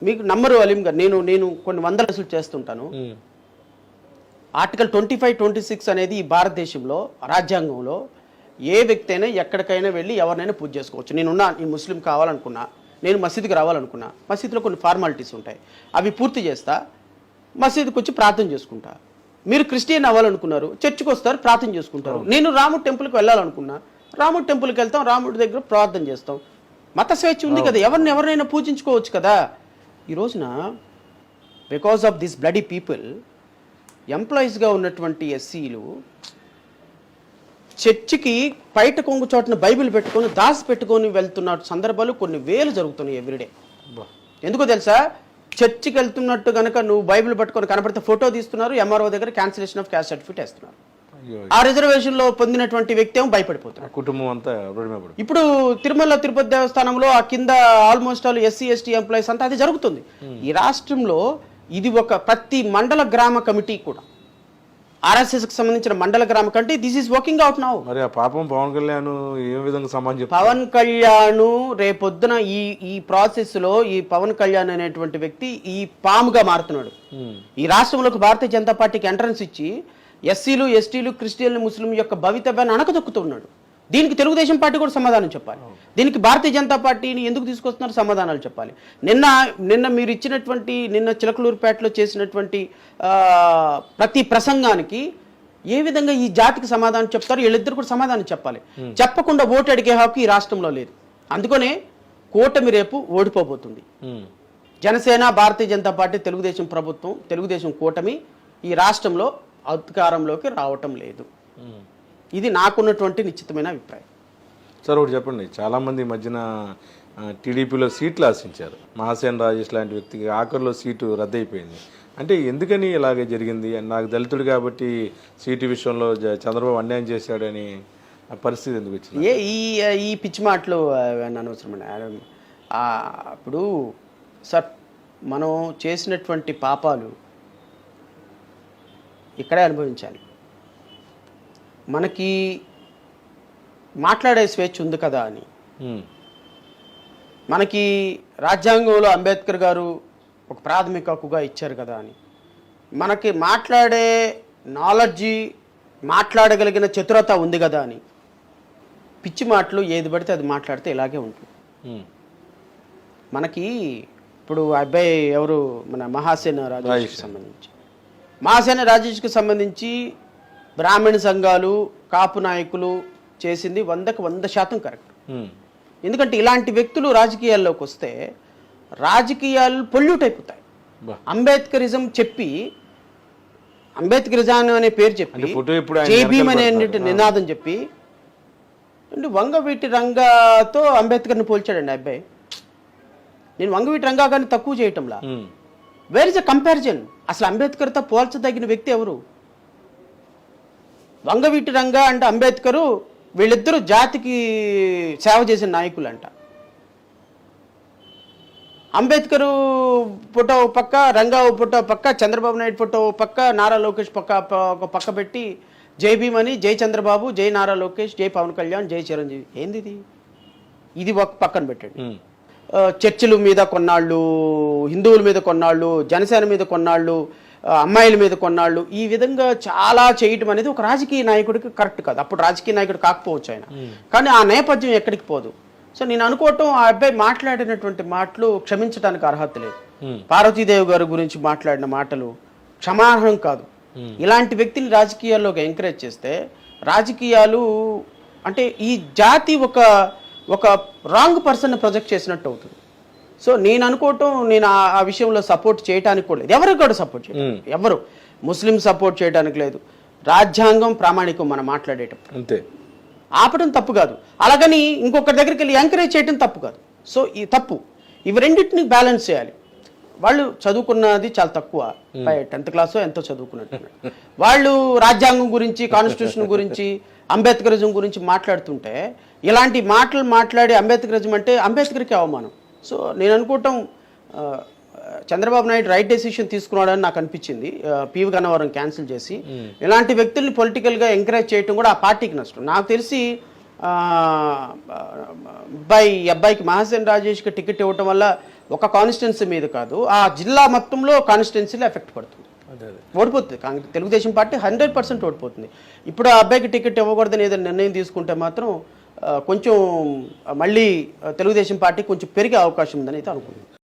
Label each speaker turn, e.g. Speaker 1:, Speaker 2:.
Speaker 1: మీకు నమ్మరు అలీం గారు, నేను కొన్ని వందల కేసులు చేస్తుంటాను. ఆర్టికల్ 25-26 అనేది ఈ భారతదేశంలో రాజ్యాంగంలో ఏ వ్యక్తి అయినా ఎక్కడికైనా వెళ్ళి ఎవరినైనా పూజ చేసుకోవచ్చు. నేనున్నా, ఈ ముస్లిం కావాలనుకున్నా, నేను మసీదుకి రావాలనుకున్నా, మసీదులో కొన్ని ఫార్మాలిటీస్ ఉంటాయి, అవి పూర్తి చేస్తా, మసీదుకి వచ్చి ప్రార్థన చేసుకుంటా. మీరు క్రిస్టియన్ అవ్వాలనుకున్నారు, చర్చికి వస్తారు, ప్రార్థన చేసుకుంటారు. నేను రాముడు టెంపుల్కి వెళ్ళాలనుకున్నా, రాముడు టెంపుల్కి వెళ్తాం, రాముడి దగ్గర ప్రార్థన చేస్తాం. మత స్వేచ్ఛ ఉంది కదా, ఎవరినైనా పూజించుకోవచ్చు కదా. ఈ రోజున because of this bloody people, ఎంప్లాయీస్గా ఉన్నటువంటి ఎస్సీలు చర్చికి బయట కొంగు చోటన బైబిల్ పెట్టుకొని దాసి పెట్టుకొని వెళ్తున్న సందర్భాలు కొన్ని వేలు జరుగుతున్నాయి ఎవ్రీడే. ఎందుకో తెలుసా, చర్చికి వెళ్తున్నట్టు కనుక నువ్వు బైబిల్ పట్టుకొని కనపడితే ఫోటో తీస్తున్నారు, ఎంఆర్ఓ దగ్గర క్యాన్సిలేషన్ ఆఫ్ క్యాస్ట్ సర్టిఫికేట్ వేస్తున్నారు. ఆ రిజర్వేషన్ లో పొందినటువంటి వ్యక్తి ఏమో భయపడిపోతున్నారు,
Speaker 2: కుటుంబం అంతా.
Speaker 1: ఇప్పుడు తిరుమల తిరుపతి దేవస్థానంలో ఆ కింద almost all SC ST employees అంతా అది జరుగుతుంది. ఈ రాష్ట్రంలో ఇది ఒక ప్రతి మండల గ్రామ కమిటీ కూడా, ఆర్ఎస్ఎస్ కి సంబంధించిన మండల గ్రామ committee, this is working out now.
Speaker 2: మరి ఆ పాపం పవన్ కళ్యాణ్ ఏ విధంగా సమాధానం
Speaker 1: పవన్ కళ్యాణ్ రేపొద్దున ఈ ప్రాసెస్ లో ఈ పవన్ కళ్యాణ్ అనేటువంటి వ్యక్తి ఈ పాముగా మారుతున్నాడు. ఈ రాష్ట్రంలోకి భారతీయ జనతా పార్టీకి ఎంట్రన్స్ ఇచ్చి ఎస్సీలు ఎస్టీలు క్రిస్టియన్లు ముస్లిం యొక్క భవితవ్యాన్ని అణకదొక్కుతున్నాడు. దీనికి తెలుగుదేశం పార్టీ కూడా సమాధానం చెప్పాలి. దీనికి భారతీయ జనతా పార్టీని ఎందుకు తీసుకొస్తున్నారు సమాధానాలు చెప్పాలి. నిన్న మీరు ఇచ్చినటువంటి, నిన్న చిలకలూరుపేటలో చేసినటువంటి ప్రతి ప్రసంగానికి ఏ విధంగా ఈ జాతికి సమాధానం చెప్తారు, వీళ్ళిద్దరు కూడా సమాధానం చెప్పాలి. చెప్పకుండా ఓటు అడిగే హక్కు ఈ రాష్ట్రంలో లేదు. అందుకనే కూటమి రేపు ఓడిపోబోతుంది. జనసేన, భారతీయ జనతా పార్టీ, తెలుగుదేశం ప్రభుత్వం, తెలుగుదేశం కూటమి ఈ రాష్ట్రంలో అధికారంలోకి రావటం లేదు. ఇది నాకున్నటువంటి నిశ్చితమైన అభిప్రాయం.
Speaker 2: సార్ ఒకటి చెప్పండి, చాలామంది ఈ మధ్యన టీడీపీలో సీట్లు ఆశించారు. మహాసేన్ రాజేష్ లాంటి వ్యక్తికి ఆఖరిలో సీటు రద్దయిపోయింది. అంటే ఎందుకని ఇలాగే జరిగింది? నాకు దళితుడు కాబట్టి సీటు విషయంలో చంద్రబాబు అన్యాయం చేశాడని ఆ పరిస్థితి ఎందుకు వచ్చింది?
Speaker 1: ఈ పిచ్చి మాటలు అనవసరమండి. ఇప్పుడు సార్, మనం చేసినటువంటి పాపాలు ఇక్కడే అనుభవించాలి. మనకి మాట్లాడే స్వేచ్ఛ ఉంది కదా అని, మనకి రాజ్యాంగంలో అంబేద్కర్ గారు ఒక ప్రాథమిక హక్కుగా ఇచ్చారు కదా అని, మనకి మాట్లాడే నాలెడ్జి, మాట్లాడగలిగిన చతురత ఉంది కదా అని పిచ్చి మాటలు ఏది పడితే అది మాట్లాడితే ఇలాగే ఉంటుంది. మనకి ఇప్పుడు అబ్బాయి ఎవరు, మన మహాసేన రాజేష్కి సంబంధించి, మహాసేన రాజేష్కి సంబంధించి బ్రాహ్మణ సంఘాలు, కాపు నాయకులు చేసింది 100% కరెక్ట్. ఎందుకంటే ఇలాంటి వ్యక్తులు రాజకీయాల్లోకి వస్తే రాజకీయాలు పొల్యూట్ అయిపోతాయి. అంబేద్కరిజం చెప్పి, అంబేద్కరిజం అనే పేరు చెప్పి, జై భీమ్ అనే నినాదం చెప్పి, వంగవీటి రంగాతో అంబేద్కర్ని పోల్చాడండి అబ్బాయి. నేను వంగవీటి రంగా గారిని తక్కువ చేయటంలా, వేర్ ఇస్ ఎ కంపారిజన్? అసలు అంబేద్కర్తో పోల్చదగిన వ్యక్తి ఎవరు? వంగవీటి రంగా అంటే అంబేద్కరు, వీళ్ళిద్దరూ జాతికి సేవ చేసిన నాయకులు అంట. అంబేద్కరు ఫోటో పక్క, రంగా ఫోటో పక్క, చంద్రబాబు నాయుడు ఫోటో పక్క, నారా లోకేష్ ఒక పక్క పెట్టి జై భీమ్ అని, జై చంద్రబాబు, జై నారా లోకేష్, జై పవన్ కళ్యాణ్, జై చిరంజీవి. ఏంది ఇది ఒక పక్కన పెట్టండి. చర్చిల మీద కొన్నాళ్ళు, హిందువుల మీద కొన్నాళ్ళు, జనసేన మీద కొన్నాళ్ళు, అమ్మాయిల మీద కొన్నాళ్ళు, ఈ విధంగా చాలా చేయటం అనేది ఒక రాజకీయ నాయకుడికి కరెక్ట్ కాదు. అప్పుడు రాజకీయ నాయకుడు కాకపోవచ్చు ఆయన, కానీ ఆ నేపథ్యం ఎక్కడికి పోదు. సో నేను అనుకోవటం, ఆ అబ్బాయి మాట్లాడినటువంటి మాటలు క్షమించడానికి అర్హత లేదు. పార్వతీదేవి గారి గురించి మాట్లాడిన మాటలు క్షమార్హం కాదు. ఇలాంటి వ్యక్తిని రాజకీయాల్లోకి ఎంకరేజ్ చేస్తే రాజకీయాలు అంటే ఈ జాతి ఒక రాంగ్ పర్సన్ ప్రొజెక్ట్ చేసినట్టు అవుతుంది. సో నేను అనుకోవటం, నేను ఆ విషయంలో సపోర్ట్ చేయడానికి కూడా లేదు. ఎవరు కూడా సపోర్ట్ చేయడం, ఎవరు ముస్లిం సపోర్ట్ చేయడానికి లేదు. రాజ్యాంగం ప్రామాణికం మనం మాట్లాడేటప్పుడు, అంతే. ఆపడం తప్పు కాదు, అలాగని ఇంకొకరి దగ్గరికి వెళ్ళి ఎంకరేజ్ చేయడం తప్పు కాదు. సో ఈ తప్పు, ఇవి రెండింటిని బ్యాలెన్స్ చేయాలి. వాళ్ళు చదువుకున్నది చాలా తక్కువ, 10th క్లాసో ఎంతో చదువుకున్నట్టు, వాళ్ళు రాజ్యాంగం గురించి, కాన్స్టిట్యూషన్ గురించి, అంబేద్కరిజం గురించి మాట్లాడుతుంటే, ఇలాంటి మాటలు మాట్లాడి అంబేద్కరిజం అంటే అంబేద్కర్కి అవమానం. సో నేను అనుకోవటం, చంద్రబాబు నాయుడు రైట్ డెసిషన్ తీసుకున్నాడని నాకు అనిపించింది, పివి గన్నవరం క్యాన్సిల్ చేసి. ఇలాంటి వ్యక్తుల్ని పొలిటికల్గా ఎంకరేజ్ చేయడం కూడా ఆ పార్టీకి నష్టం. నాకు తెలిసి అబ్బాయికి మహాసేన్ రాజేష్కి టికెట్ ఇవ్వటం వల్ల ఒక కాన్స్టిట్యున్సీ మీద కాదు, ఆ జిల్లా మొత్తంలో కాన్స్టిట్యున్సీలో ఎఫెక్ట్ పడుతుంది.
Speaker 2: అదే అదే
Speaker 1: ఓడిపోతుంది కాంగ్రెస్, తెలుగుదేశం పార్టీ 100% ఓడిపోతుంది. ఇప్పుడు ఆ అబ్బాయికి టికెట్ ఇవ్వకూడదని ఏదైనా నిర్ణయం తీసుకుంటే మాత్రం కొంచెం మళ్ళీ తెలుగుదేశం పార్టీ కొంచెం పెరిగే అవకాశం ఉందని అయితే అనుకుంటున్నాను.